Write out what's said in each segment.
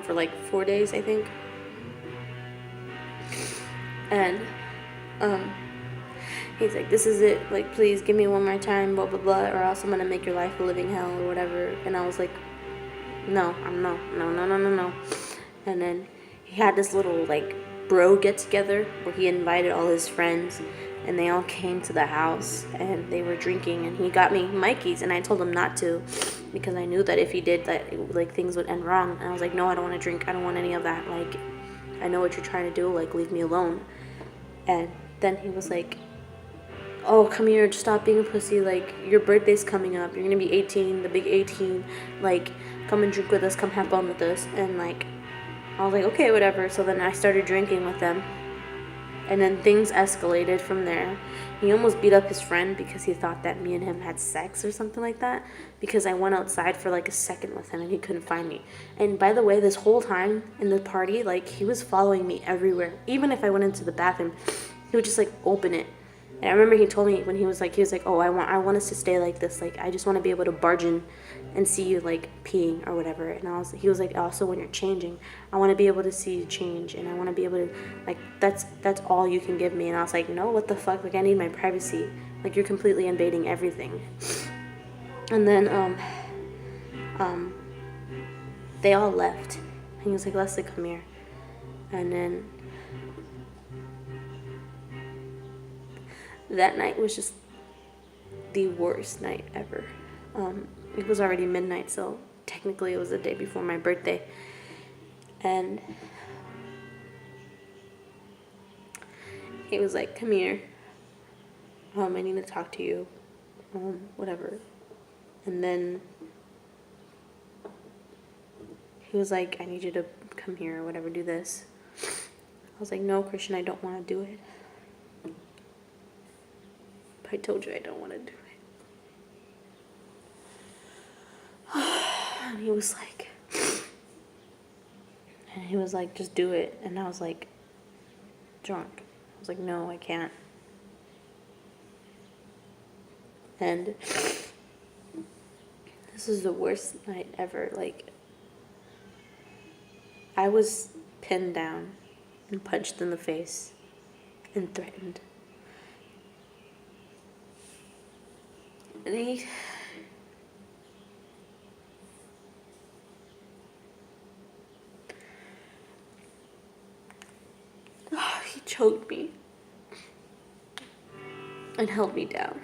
for like 4 days, I think. And he's like, this is it, like, please give me one more time, blah blah blah, or else I'm gonna make your life a living hell or whatever. And I was like, no, no. And then he had this little like bro get together where he invited all his friends, and they all came to the house and they were drinking, and he got me Mikey's, and I told him not to because I knew that if he did that, like, things would end wrong. And I was like, no, I don't want to drink, I don't want any of that, like, I know what you're trying to do, like, leave me alone. And then he was like, oh, come here, just stop being a pussy, like, your birthday's coming up, you're gonna be 18, the big 18, like, come and drink with us, come have fun with us. And like, I was like, okay, whatever. So then I started drinking with them, and then things escalated from there. He almost beat up his friend because he thought that me and him had sex or something like that, because I went outside for like a second with him and he couldn't find me. And by the way, this whole time in the party, like, he was following me everywhere. Even if I went into the bathroom, he would just like open it. And I remember he told me when he was like, oh, I want us to stay like this. Like, I just want to be able to barge in and see you like peeing or whatever. And he was like, also when you're changing, I want to be able to see you change, and I want to be able to, like, that's all you can give me. And I was like, no, what the fuck? Like, I need my privacy. Like, you're completely invading everything. And then they all left. And he was like, Leslie, come here. And then that night was just the worst night ever. It was already midnight, so technically it was the day before my birthday. And he was like, come here. I need to talk to you. Whatever. And then he was like, I need you to come here or whatever, do this. I was like, no, Christian, I don't want to do it. I told you I don't want to do it. And he was like, just do it. And I was like, drunk. I was like, no, I can't. And this is the worst night ever. Like, I was pinned down and punched in the face and threatened. And he choked me and held me down.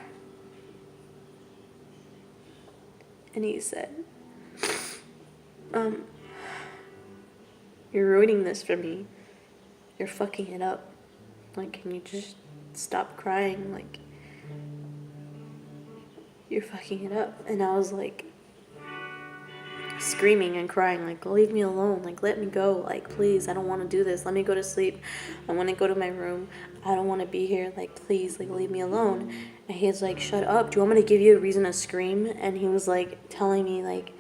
And he said, you're ruining this for me. You're fucking it up. Like, can you just stop crying? Like, you're fucking it up. And I was like, screaming and crying, like, leave me alone, like, let me go, like, please, I don't want to do this, let me go to sleep, I want to go to my room, I don't want to be here, like, please, like, leave me alone. And he's like, shut up, do you want me to give you a reason to scream? And he was like telling me, like,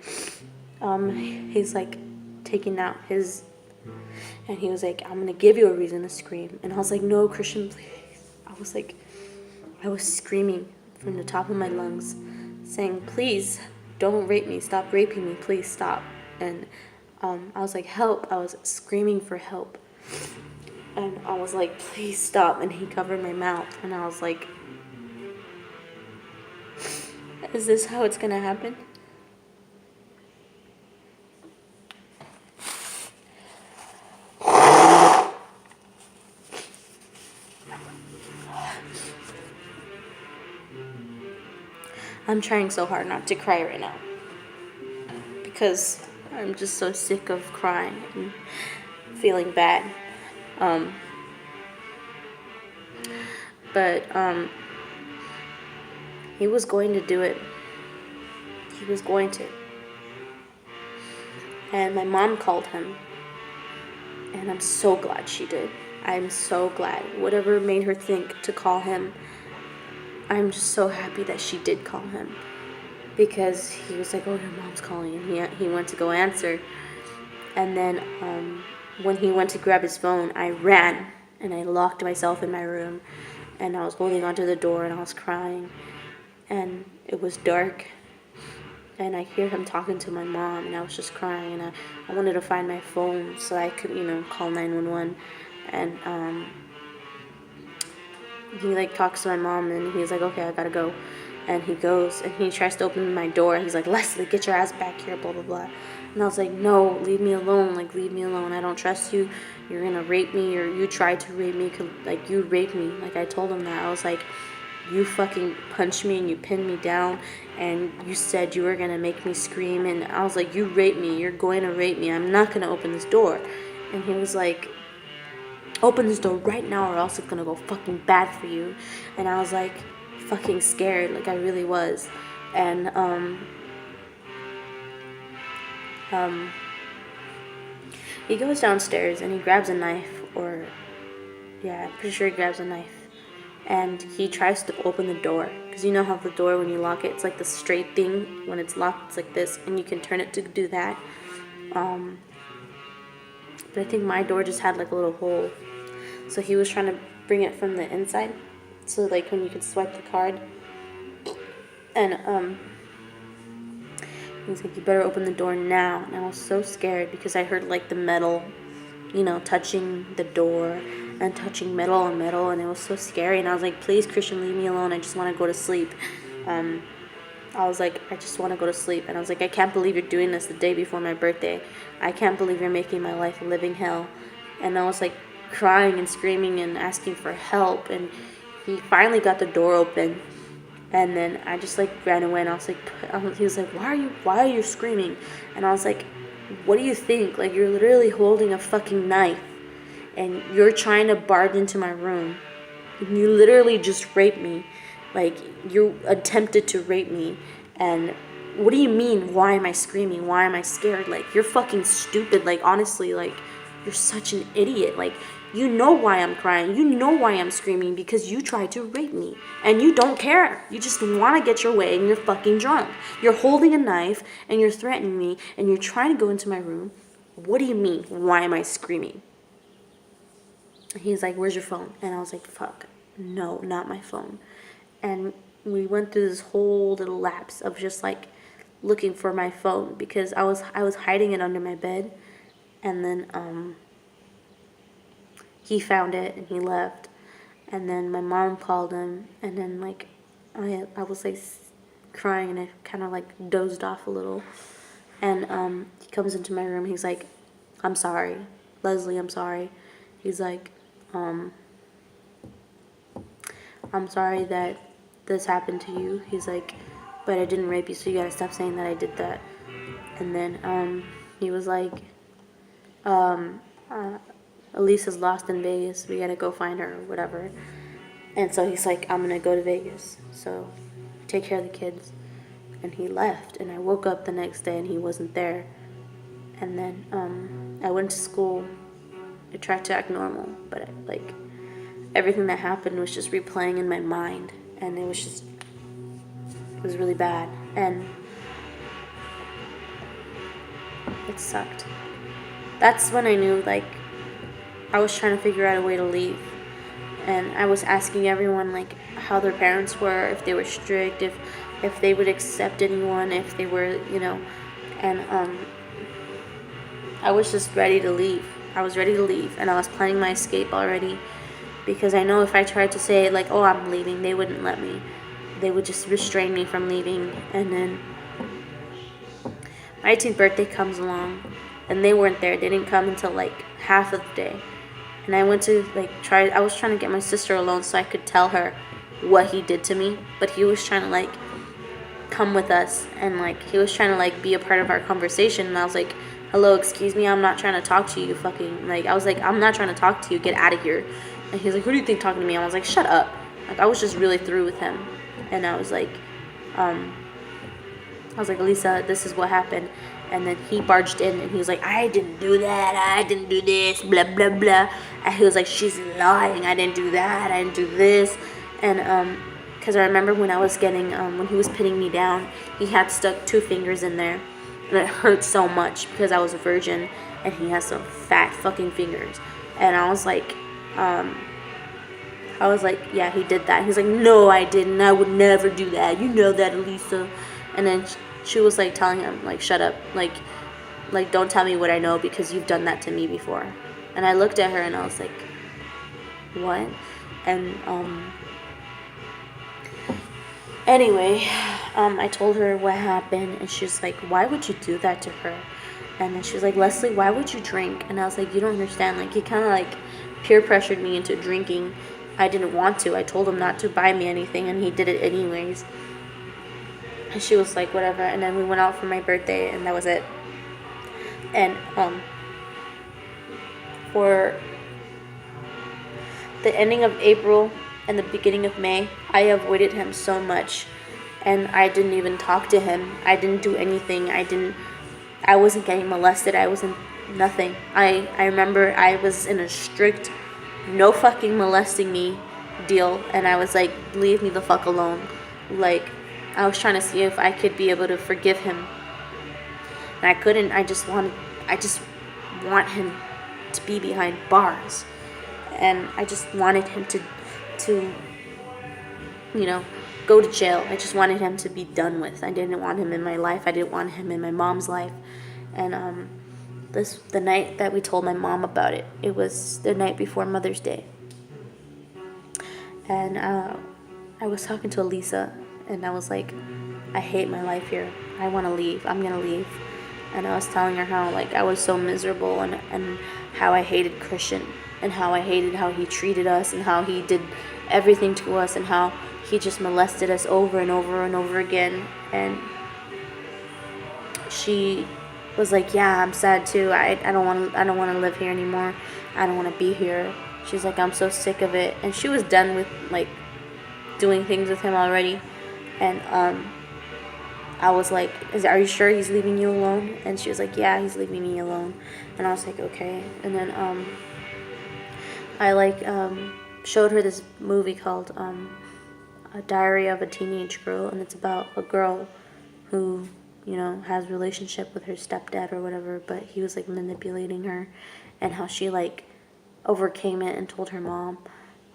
he's like taking out his, and he was like, I'm gonna give you a reason to scream. And I was like, no, Christian, please. I was screaming from the top of my lungs, saying, please don't rape me, stop raping me, please stop. And I was like, help. I was screaming for help, and I was like, please stop. And he covered my mouth, and I was like, is this how it's gonna happen? I'm trying so hard not to cry right now, because I'm just so sick of crying and feeling bad. But he was going to do it. He was going to. And my mom called him, and I'm so glad she did. I'm so glad. Whatever made her think to call him, I'm just so happy that she did call him, because he was like, oh, your mom's calling, and he went to go answer. And then when he went to grab his phone, I ran and I locked myself in my room, and I was holding onto the door and I was crying, and it was dark, and I hear him talking to my mom, and I was just crying, and I wanted to find my phone so I could, call 911. And he like talks to my mom, and he's like, okay, I gotta go. And he goes and he tries to open my door. He's like, Leslie, get your ass back here, blah blah blah. And I was like, no, leave me alone. Like, leave me alone. I don't trust you. You're gonna rape me, or you tried to rape me. Like, you raped me. Like, I told him that. I was like, you fucking punched me and you pinned me down, and you said you were gonna make me scream. And I was like, you raped me. You're going to rape me. I'm not gonna open this door. And he was like, open this door right now, or else it's gonna go fucking bad for you. And I was like, fucking scared, like I really was. And he goes downstairs and he grabs a knife, or I'm pretty sure he grabs a knife, and he tries to open the door, because you know how the door, when you lock it, it's like the straight thing. When it's locked, it's like this, and you can turn it to do that. But I think my door just had like a little hole, so he was trying to bring it from the inside, so like when you could swipe the card. And he's like, you better open the door now. And I was so scared, because I heard like the metal, touching the door and touching metal and metal, and it was so scary. And I was like, please, Christian, leave me alone. I just want to go to sleep. I was like, I just want to go to sleep. And I was like, I can't believe you're doing this the day before my birthday. I can't believe you're making my life a living hell. And I was like crying and screaming and asking for help. And he finally got the door open. And then I just like ran away, and I was like, he was like, why are you screaming? And I was like, what do you think? Like, you're literally holding a fucking knife, and you're trying to barge into my room. You literally just raped me. Like, you attempted to rape me. And what do you mean, why am I screaming? Why am I scared? Like, you're fucking stupid. Like, honestly, like, you're such an idiot. Like, you know why I'm crying. You know why I'm screaming, because you tried to rape me. And you don't care. You just want to get your way, and you're fucking drunk. You're holding a knife, and you're threatening me, and you're trying to go into my room. What do you mean, why am I screaming? He's like, where's your phone? And I was like, fuck, no, not my phone. And we went through this whole little lapse of just like looking for my phone, because I was hiding it under my bed. And then he found it and he left. And then my mom called him, and then like I was like crying, and I kind of like dozed off a little. And he comes into my room. He's like, I'm sorry, Leslie, I'm sorry. He's like, I'm sorry that this happened to you. He's like, but I didn't rape you, so you gotta stop saying that I did that. And then he was like, Elisa's lost in Vegas. We gotta go find her, or whatever. And so he's like, I'm gonna go to Vegas, so take care of the kids. And he left, and I woke up the next day and he wasn't there. And then I went to school. I tried to act normal, but like everything that happened was just replaying in my mind, and it was really bad, and it sucked. That's when I knew, like, I was trying to figure out a way to leave. And I was asking everyone, like, how their parents were, if they were strict, if they would accept anyone, if they were, and I was just ready to leave. I was ready to leave, and I was planning my escape already, because I know if I tried to say, like, oh, I'm leaving, they wouldn't let me. They would just restrain me from leaving. And then my 18th birthday comes along, and they weren't there. They didn't come until like half of the day. And I went to I was trying to get my sister alone so I could tell her what he did to me, but he was trying to like come with us, and like he was trying to like be a part of our conversation. And I was like, hello, excuse me, I'm not trying to talk to you, fucking, like, I was like, I'm not trying to talk to you, get out of here. And he's like, who do you think talking to me? I was like, shut up. Like, I was just really through with him. And I was like, Elisa, this is what happened. And then he barged in, and he was like, I didn't do that, I didn't do this, blah, blah, blah. And he was like, she's lying, I didn't do that, I didn't do this. And, because I remember when I was getting, when he was pinning me down, he had stuck 2 fingers in there. And it hurt so much because I was a virgin, and he has some fat fucking fingers. And I was like, yeah, he did that. He's like, no, I didn't. I would never do that. You know that, Elisa. And then she was like telling him like, shut up, like don't tell me what I know because you've done that to me before. And I looked at her and I was like, what? And anyway, I told her what happened, and she's like, why would you do that to her? And then she was like, Leslie, why would you drink? And I was like, you don't understand. Like, he kind of like peer pressured me into drinking. I didn't want to. I told him not to buy me anything, and he did it anyways. And she was like, whatever. And then we went out for my birthday, and that was it. And for the ending of April and the beginning of May, I avoided him so much, and I didn't even talk to him. I didn't do anything. I wasn't getting molested. I wasn't nothing. I remember I was in a strict no fucking molesting me deal, and I was like, leave me the fuck alone. Like, I was trying to see if I could be able to forgive him, and I couldn't. I just want him to be behind bars, and I just wanted him to go to jail. I just wanted him to be done with. I didn't want him in my life. I didn't want him in my mom's life. And the night that we told my mom about it, it was the night before Mother's Day. And I was talking to Elisa, and I was like, I hate my life here. I want to leave. I'm going to leave. And I was telling her how like I was so miserable, and how I hated Christian, and how I hated how he treated us, and how he did everything to us, and how he just molested us over and over and over again. And she was like, yeah, I'm sad too. I don't want to live here anymore. I don't want to be here. She's like, I'm so sick of it. And she was done with like doing things with him already. And I was like, are you sure he's leaving you alone? And she was like, yeah, he's leaving me alone. And I was like, okay. And then I showed her this movie called A Diary of a Teenage Girl, and it's about a girl who has a relationship with her stepdad or whatever, but he was like manipulating her, and how she like overcame it and told her mom,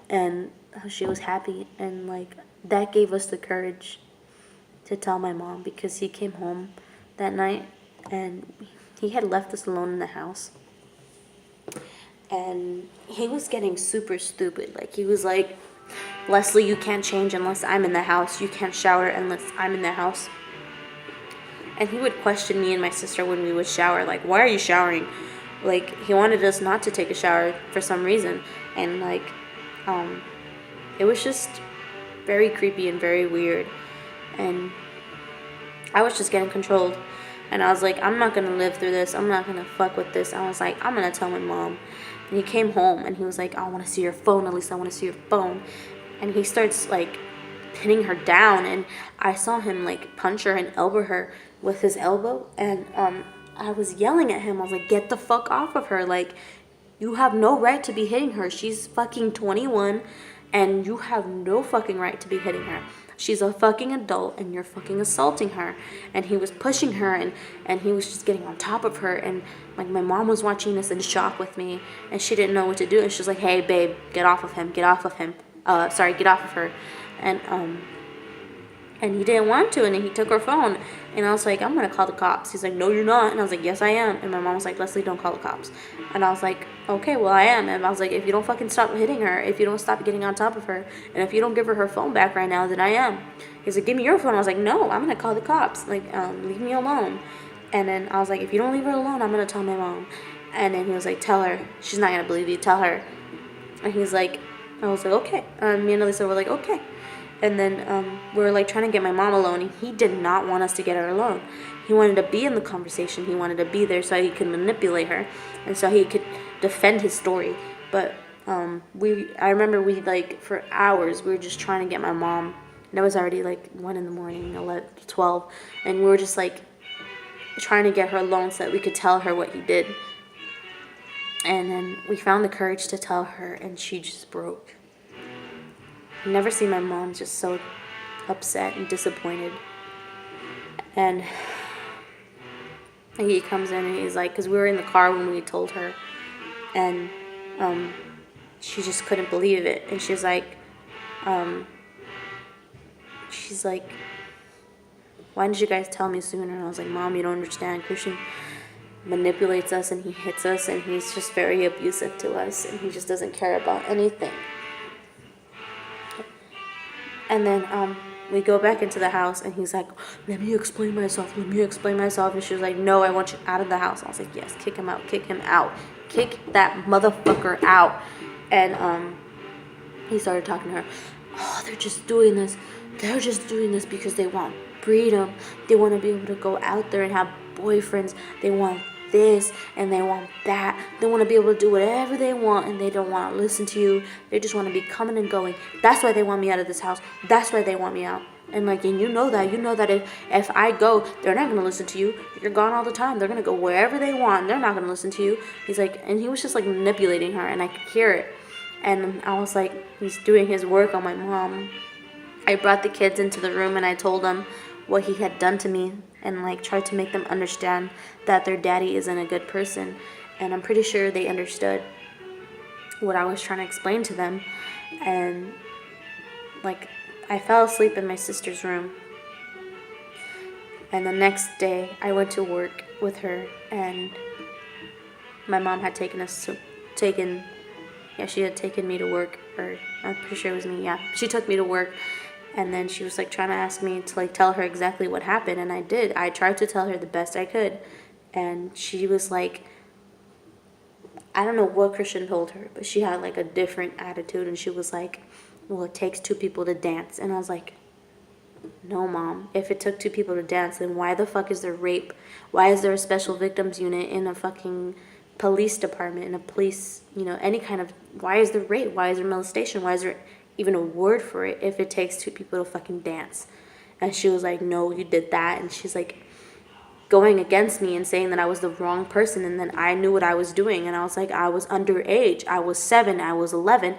and how she was happy, and like that gave us the courage to tell my mom, because he came home that night and he had left us alone in the house, and he was getting super stupid. Like, he was like, Leslie, you can't change unless I'm in the house. You can't shower unless I'm in the house. And he would question me and my sister when we would shower, like, why are you showering? Like, he wanted us not to take a shower for some reason. And like, it was just very creepy and very weird. And I was just getting controlled. And I was like, I'm not going to live through this. I'm not going to fuck with this. I was like, I'm going to tell my mom. And he came home and he was like, I want to see your phone. At least I want to see your phone. And he starts like pinning her down. And I saw him like punch her and elbow her with his elbow. And I was yelling at him. I was like, get the fuck off of her. Like, you have no right to be hitting her. She's fucking 21. And you have no fucking right to be hitting her. She's a fucking adult and you're fucking assaulting her. And he was pushing her and he was just getting on top of her. And like, my mom was watching this in shock with me, and she didn't know what to do. And she was like, hey babe, get off of him, get off of him. Get off of her. And he didn't want to, and then he took her phone. And I was like, I'm gonna call the cops. He's like, no, you're not. And I was like, yes, I am. And my mom was like, Leslie, don't call the cops. And I was like, okay, well, I am. And I was like, if you don't fucking stop hitting her, if you don't stop getting on top of her, and if you don't give her phone back right now, then I am. He's like, give me your phone. I was like, no, I'm gonna call the cops. Like, leave me alone. And then I was like, if you don't leave her alone, I'm gonna tell my mom. And then he was like, tell her. She's not gonna believe you. Tell her. And he's like, I was like, okay. Me and Elisa were like, okay. And then we were like trying to get my mom alone, and he did not want us to get her alone. He wanted to be in the conversation. He wanted to be there so he could manipulate her, and so he could defend his story. But I remember we like for hours we were just trying to get my mom. And it was already like 1 in the morning, 11, 12, and we were just like trying to get her alone so that we could tell her what he did. And then we found the courage to tell her, and she just broke. I've never seen my mom just so upset and disappointed. And he comes in and he's like, because we were in the car when we told her, and she just couldn't believe it. And she's like, why didn't you guys tell me sooner? And I was like, Mom, you don't understand. Christian manipulates us and he hits us and he's just very abusive to us and he just doesn't care about anything. And then we go back into the house and he's like, let me explain myself. And she was like, no, I want you out of the house. I was like, yes, kick him out. Kick that motherfucker out. And he started talking to her. Oh, they're just doing this because they want freedom. They want to be able to go out there and have boyfriends. They want this and they want that. They want to be able to do whatever they want and they don't want to listen to you. They just want to be coming and going. That's why they want me out of this house. That's why they want me out. And like, and you know that if I go, they're not going to listen to you. You're gone all the time. They're going to go wherever they want and they're not going to listen to you. He's like, and he was just like manipulating her and I could hear it. And I was like, he's doing his work on my mom. I brought the kids into the room and I told them what he had done to me and like tried to make them understand that their daddy isn't a good person. And I'm pretty sure they understood what I was trying to explain to them. And like, I fell asleep in my sister's room. And the next day I went to work with her and my mom had she had taken me to work, or I'm pretty sure it was me, yeah. She took me to work. And then she was like trying to ask me to like tell her exactly what happened. And I did. I tried to tell her the best I could. And she was like, I don't know what Christian told her, but she had like a different attitude. And she was like, well, it takes two people to dance. And I was like, no, Mom. If it took two people to dance, then why the fuck is there rape? Why is there a special victims unit in a fucking police department, in a police, any kind of, why is there rape? Why is there molestation? Why is there even a word for it if it takes two people to fucking dance? And she was like, no, you did that. And she's like going against me and saying that I was the wrong person and that I knew what I was doing. And I was like, I was underage. I was 7. I was 11.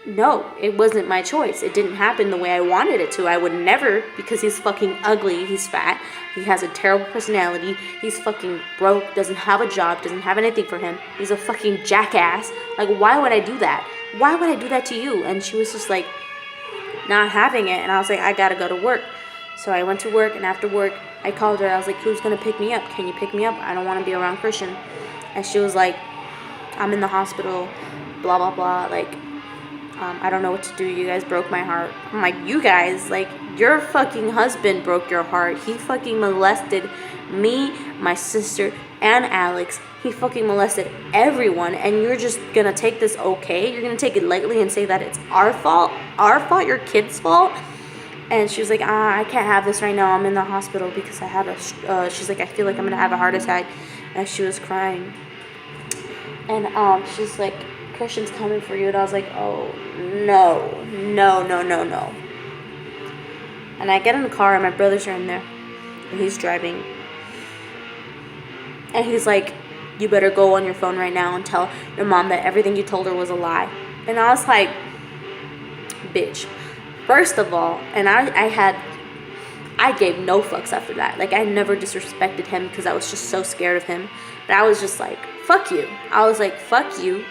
No, it wasn't my choice. It didn't happen the way I wanted it to. I would never, because he's fucking ugly. He's fat. He has a terrible personality. He's fucking broke, doesn't have a job, doesn't have anything for him. He's a fucking jackass. Like, why would I do that? Why would I do that to you? And she was just like not having it. And I was like, I gotta go to work. So I went to work, and after work, I called her. I was like, who's gonna pick me up? Can you pick me up? I don't want to be around Christian. And she was like, I'm in the hospital, blah, blah, blah. Like, I don't know what to do. You guys broke my heart. I'm like, you guys? Like, your fucking husband broke your heart. He fucking molested me, my sister, and Alex. He fucking molested everyone, and you're just gonna take this okay? You're gonna take it lightly and say that it's our fault? Our fault? Your kid's fault? And she was like, I can't have this right now. I'm in the hospital because I had she's like, I feel like I'm gonna have a heart attack. And she was crying. And she's like, Christian's coming for you. And I was like, oh, no. And I get in the car, and my brothers are in there, and he's driving. And he's like, you better go on your phone right now and tell your mom that everything you told her was a lie. And I was like, bitch. First of all, and I gave no fucks after that. Like, I never disrespected him because I was just so scared of him. But I was just like, fuck you. I was like, fuck you.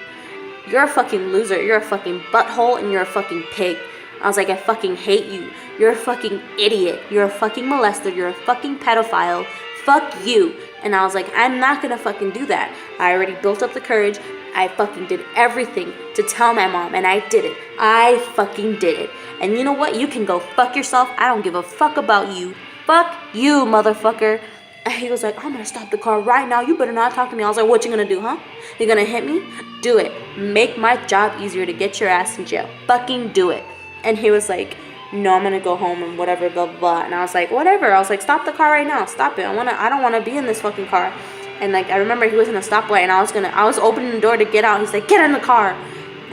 You're a fucking loser. You're a fucking butthole, and you're a fucking pig. I was like, I fucking hate you. You're a fucking idiot. You're a fucking molester. You're a fucking pedophile. Fuck you. And I was like, I'm not gonna fucking do that. I already built up the courage. I fucking did everything to tell my mom, and I did it. I fucking did it. And you know what? You can go fuck yourself. I don't give a fuck about you. Fuck you, motherfucker. And he was like, I'm gonna stop the car right now. You better not talk to me. I was like, what you gonna do, huh? You gonna hit me? Do it. Make my job easier to get your ass in jail. Fucking do it. And he was like, no, I'm gonna go home and whatever, blah, blah, blah. And I was like, whatever. I was like, stop the car right now. Stop it. I don't wanna be in this fucking car. And like, I remember he was in a stoplight, and I was opening the door to get out. He's like, get in the car.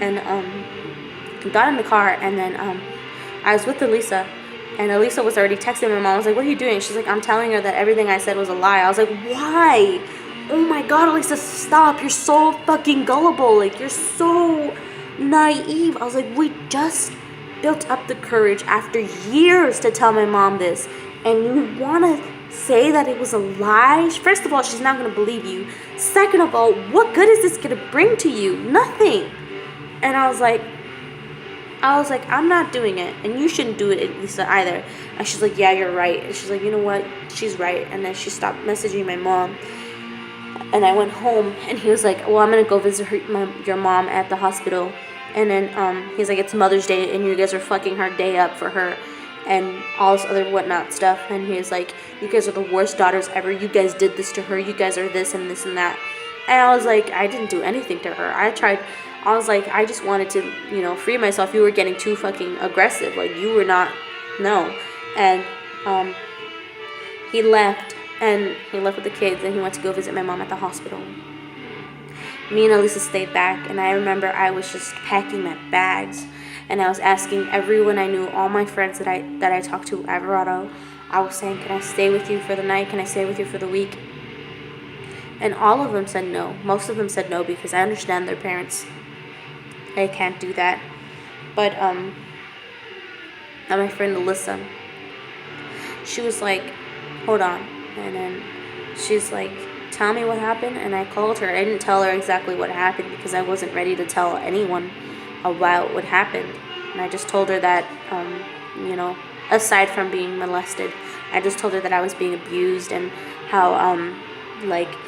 And got in the car, and then I was with Elisa, and Elisa was already texting my mom. I was like, what are you doing? She's like, I'm telling her that everything I said was a lie. I was like, why? Oh my God, Elisa, stop. You're so fucking gullible. Like, you're so naive. I was like, we just built up the courage after years to tell my mom this, and you want to say that it was a lie? First of all, she's not going to believe you. Second of all, what good is this going to bring to you? Nothing. And I was like, I was like, I'm not doing it, and you shouldn't do it, Lisa, either. And she's like, yeah, you're right. And she's like, you know what? She's right. And then she stopped messaging my mom. And I went home, and he was like, well, I'm going to go visit your mom at the hospital. And then he's like, it's Mother's Day, and you guys are fucking her day up for her and all this other whatnot stuff. And he was like, you guys are the worst daughters ever. You guys did this to her. You guys are this and this and that. And I was like, I didn't do anything to her. I was like, I just wanted to, free myself. You were getting too fucking aggressive. Like, you were not, no. And he left, and he left with the kids, and he went to go visit my mom at the hospital. Me and Elisa stayed back, and I remember I was just packing my bags, and I was asking everyone I knew, all my friends that I talked to, Alvarado, I was saying, can I stay with you for the night? Can I stay with you for the week? And all of them said no. Most of them said no because I understand their parents. They can't do that. But and my friend Alyssa, she was like, hold on. And then she's like, tell me what happened. And I called her. I didn't tell her exactly what happened because I wasn't ready to tell anyone about what happened. And I just told her that, aside from being molested, I just told her that I was being abused and how,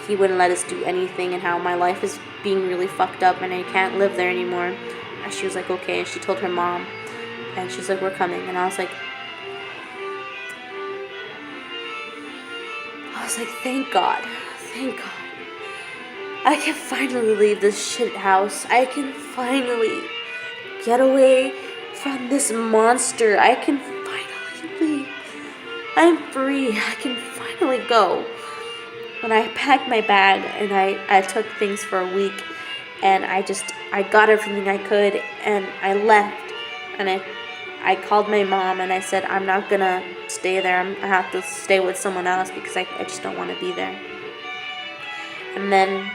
he wouldn't let us do anything and how my life is being really fucked up and I can't live there anymore. And she was like, okay. And she told her mom. And she's like, we're coming. And I was like, thank God. Thank God. I can finally leave this shit house. I can finally get away from this monster. I can finally leave. I'm free. I can finally go. When I packed my bag and I took things for a week and I got everything I could and I left and I called my mom and I said, I'm not gonna stay there. I have to stay with someone else because I just don't want to be there. And then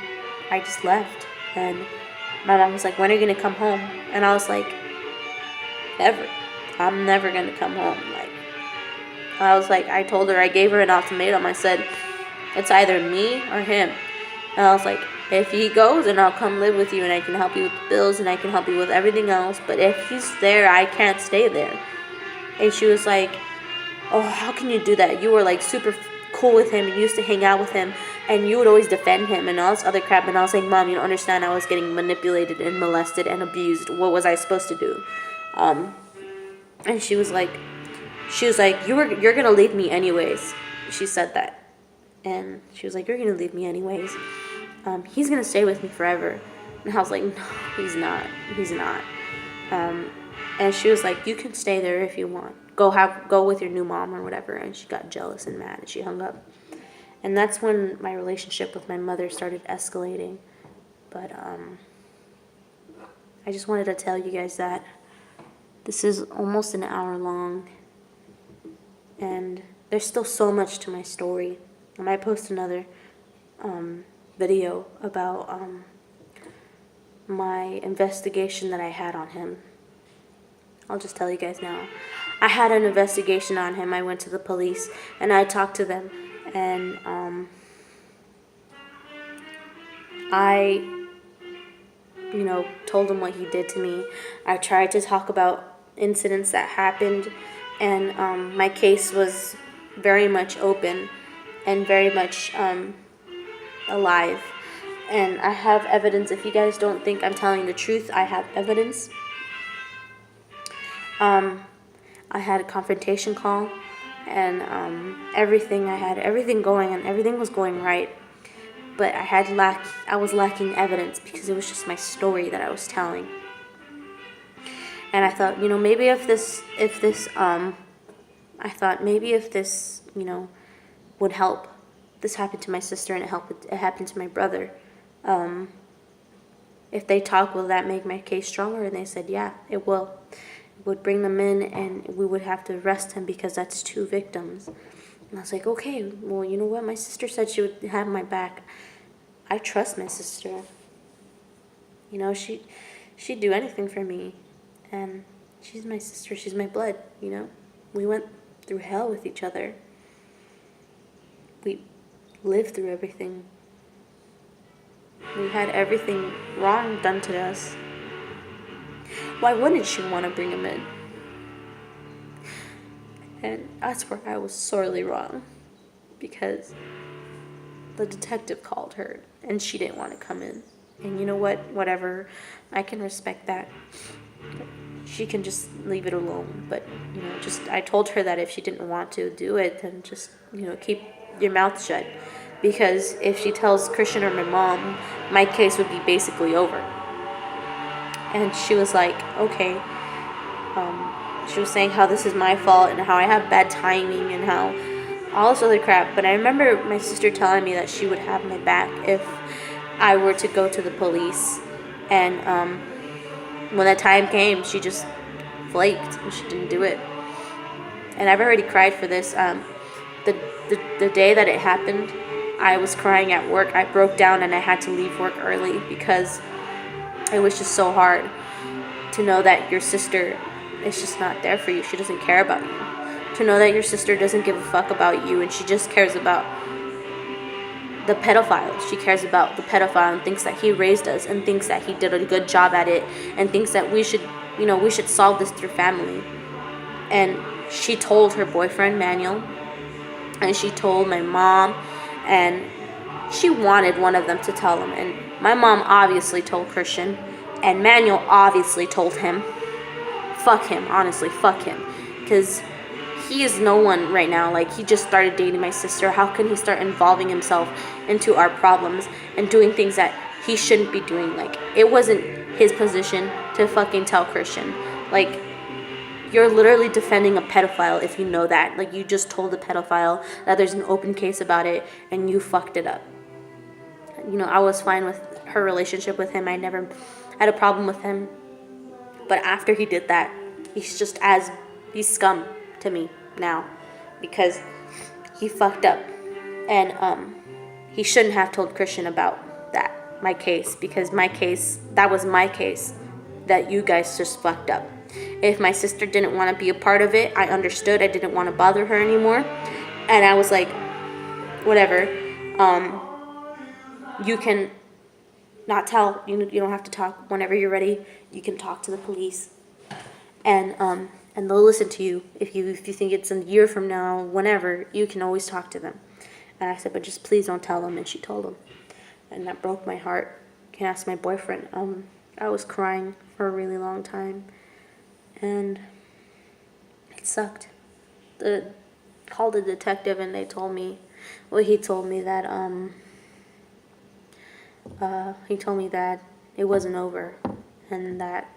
I just left. And my mom was like, when are you gonna come home? And I was like, never. I'm never gonna come home. I told her, I gave her an ultimatum. I said, it's either me or him. And I was like, if he goes, then I'll come live with you and I can help you with the bills and I can help you with everything else. But if he's there, I can't stay there. And she was like, oh, how can you do that? You were like super cool with him. You used to hang out with him and you would always defend him and all this other crap. And I was like, Mom, you don't understand. I was getting manipulated and molested and abused. What was I supposed to do? And she was like, you're going to leave me anyways. She said that. And she was like, you're going to leave me anyways. He's going to stay with me forever. And I was like, no, he's not. He's not. And she was like, you can stay there if you want. Go with your new mom or whatever. And she got jealous and mad and she hung up. And that's when my relationship with my mother started escalating. But I just wanted to tell you guys that this is almost an hour long. And there's still so much to my story. I might post another video about my investigation that I had on him. I'll just tell you guys now. I had an investigation on him. I went to the police and I talked to them and I told him what he did to me. I tried to talk about incidents that happened and my case was very much open and very much alive. And I have evidence. If you guys don't think I'm telling the truth, I have evidence. I had a confrontation call and everything. I had everything going and everything was going right. But I was lacking evidence because it was just my story that I was telling. And I thought, maybe if this would help. This happened to my sister and it happened to my brother. If they talk, will that make my case stronger? And they said, yeah, it will. It would bring them in and we would have to arrest him because that's 2 victims. And I was like, okay, well, you know what? My sister said she would have my back. I trust my sister. She'd do anything for me. And she's my sister. She's my blood, We went through hell with each other. We lived through everything. We had everything wrong done to us. Why wouldn't she want to bring him in? And that's where I was sorely wrong, because the detective called her and she didn't want to come in. And you know what? Whatever. I can respect that. She can just leave it alone. But, I told her that if she didn't want to do it, then just, keep your mouth shut. Because if she tells Christian or my mom, my case would be basically over. And she was like, okay. She was saying how this is my fault and how I have bad timing and how all this other crap. But I remember my sister telling me that she would have my back if I were to go to the police. And when that time came, she just flaked and she didn't do it. And I've already cried for this. The day that it happened, I was crying at work. I broke down and I had to leave work early because it was just so hard to know that your sister is just not there for you. She doesn't care about you. To know that your sister doesn't give a fuck about you and she just cares about the pedophile. She cares about the pedophile and thinks that he raised us and thinks that he did a good job at it and thinks that we should solve this through family. And she told her boyfriend, Manuel, and she told my mom, and she wanted one of them to tell him. And my mom obviously told Christian, and Manuel obviously told him. Fuck him, honestly, fuck him. Because he is no one right now. Like, he just started dating my sister. How can he start involving himself into our problems and doing things that he shouldn't be doing? Like, it wasn't his position to fucking tell Christian. Like, you're literally defending a pedophile if you know that. Like, you just told the pedophile that there's an open case about it and you fucked it up. I was fine with her relationship with him. I never had a problem with him. But after he did that, he's scum to me now because he fucked up. And he shouldn't have told Christian about my case, because that was my case that you guys just fucked up. If my sister didn't want to be a part of it, I understood. I didn't want to bother her anymore. And I was like, whatever. You can not tell. You don't have to talk. Whenever you're ready, you can talk to the police. And they'll listen to you. If you think it's a year from now, whenever, you can always talk to them. And I said, but just please don't tell them. And she told him. And that broke my heart. I can ask my boyfriend. I was crying for a really long time. And it sucked. Called the detective and he told me that he told me that it wasn't over and that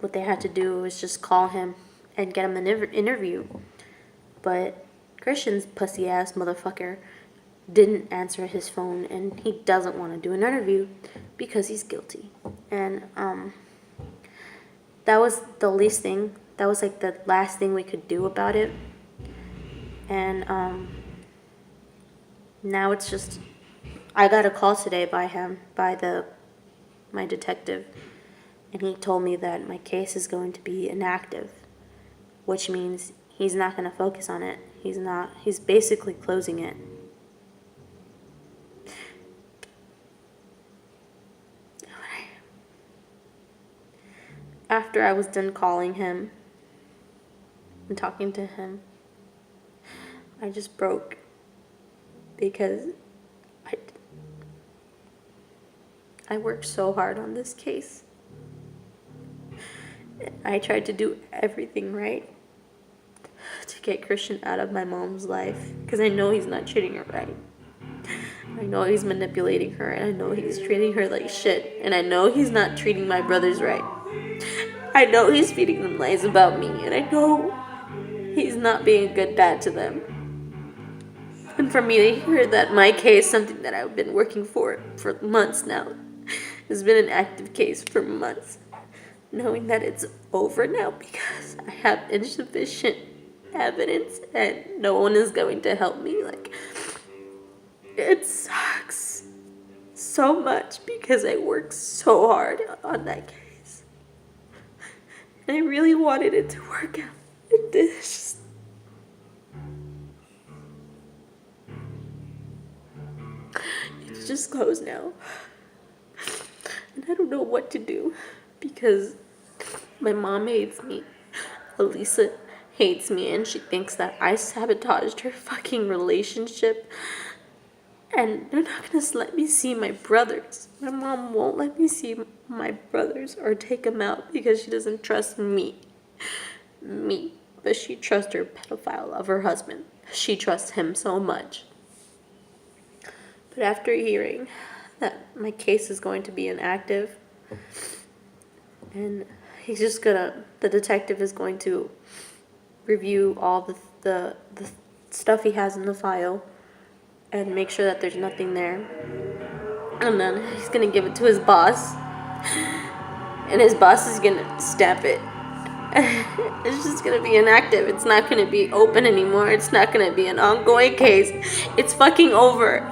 what they had to do was just call him and get him an interview. But Christian's pussy ass motherfucker didn't answer his phone and he doesn't want to do an interview because he's guilty. And that was the least thing. That was like the last thing we could do about it. And now it's just, I got a call today by my detective, and he told me that my case is going to be inactive, which means he's not going to focus on it. He's basically closing it. After I was done calling him and talking to him, I just broke because I worked so hard on this case. I tried to do everything right to get Christian out of my mom's life because I know he's not treating her right. I know he's manipulating her, and I know he's treating her like shit, and I know he's not treating my brothers right. I know he's feeding them lies about me, and I know he's not being a good dad to them. And for me to hear that my case, something that I've been working for months now, has been an active case for months, knowing that it's over now because I have insufficient evidence and no one is going to help me, like, it sucks so much because I worked so hard on that case. And I really wanted it to work out. It's just closed now. And I don't know what to do because My mom hates me. Elisa hates me, and she thinks that I sabotaged her fucking relationship. And they're not gonna let me see my brothers. My mom won't let me see my brothers or take them out because she doesn't trust me. But she trusts her pedophile of her husband. She trusts him so much. But after hearing that my case is going to be inactive, and the detective is going to review all the stuff he has in the file and make sure that there's nothing there. And then he's gonna give it to his boss. And his boss is gonna stamp it. It's just gonna be inactive. It's not gonna be open anymore. It's not gonna be an ongoing case. It's fucking over.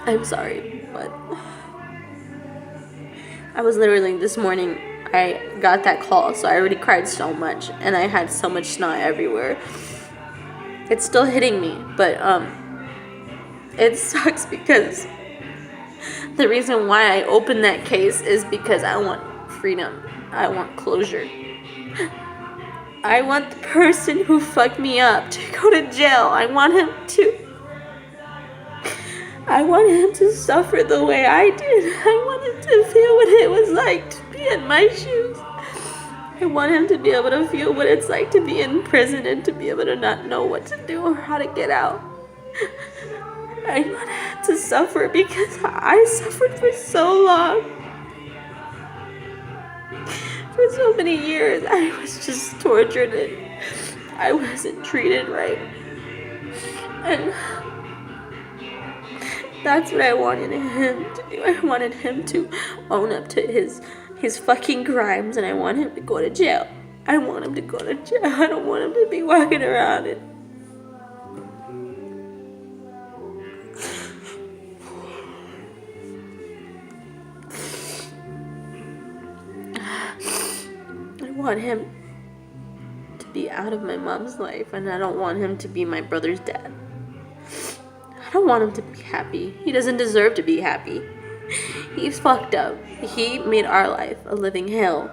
I'm sorry, but I was literally this morning, I got that call, so I already cried so much, and I had so much snot everywhere. It's still hitting me, but it sucks because the reason why I opened that case is because I want freedom. I want closure. I want the person who fucked me up to go to jail. I want him to suffer the way I did. I want him to feel what it was like to be in my shoes. I want him to be able to feel what it's like to be in prison and to be able to not know what to do or how to get out. I want him to suffer because I suffered for so long. For so many years, I was just tortured and I wasn't treated right. And that's what I wanted him to do. I wanted him to own up to his fucking crimes, and I want him to go to jail. I want him to go to jail. I don't want him to be walking around and I want him to be out of my mom's life, and I don't want him to be my brother's dad. I don't want him to be happy. He doesn't deserve to be happy. He's fucked up. He made our life a living hell.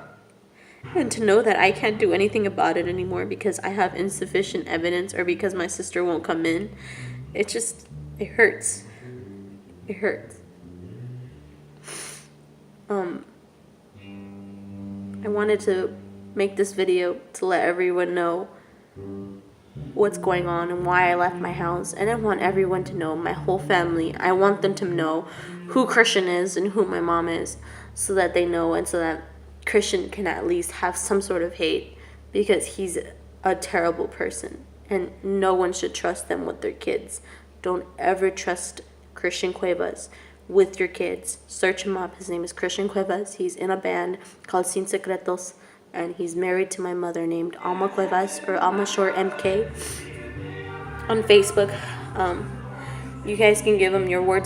And to know that I can't do anything about it anymore because I have insufficient evidence or because my sister won't come in, it hurts. It hurts. I wanted to make this video to let everyone know what's going on and why I left my house. And I want everyone to know, my whole family. I want them to know who Christian is and who my mom is, so that they know and so that Christian can at least have some sort of hate, because he's a terrible person and no one should trust them with their kids. Don't ever trust Christian Cuevas with your kids. Search him up. His name is Christian Cuevas. He's in a band called Sin Secretos, and he's married to my mother named Alma Cuevas, or Alma Short MK, on Facebook. You guys can give him your words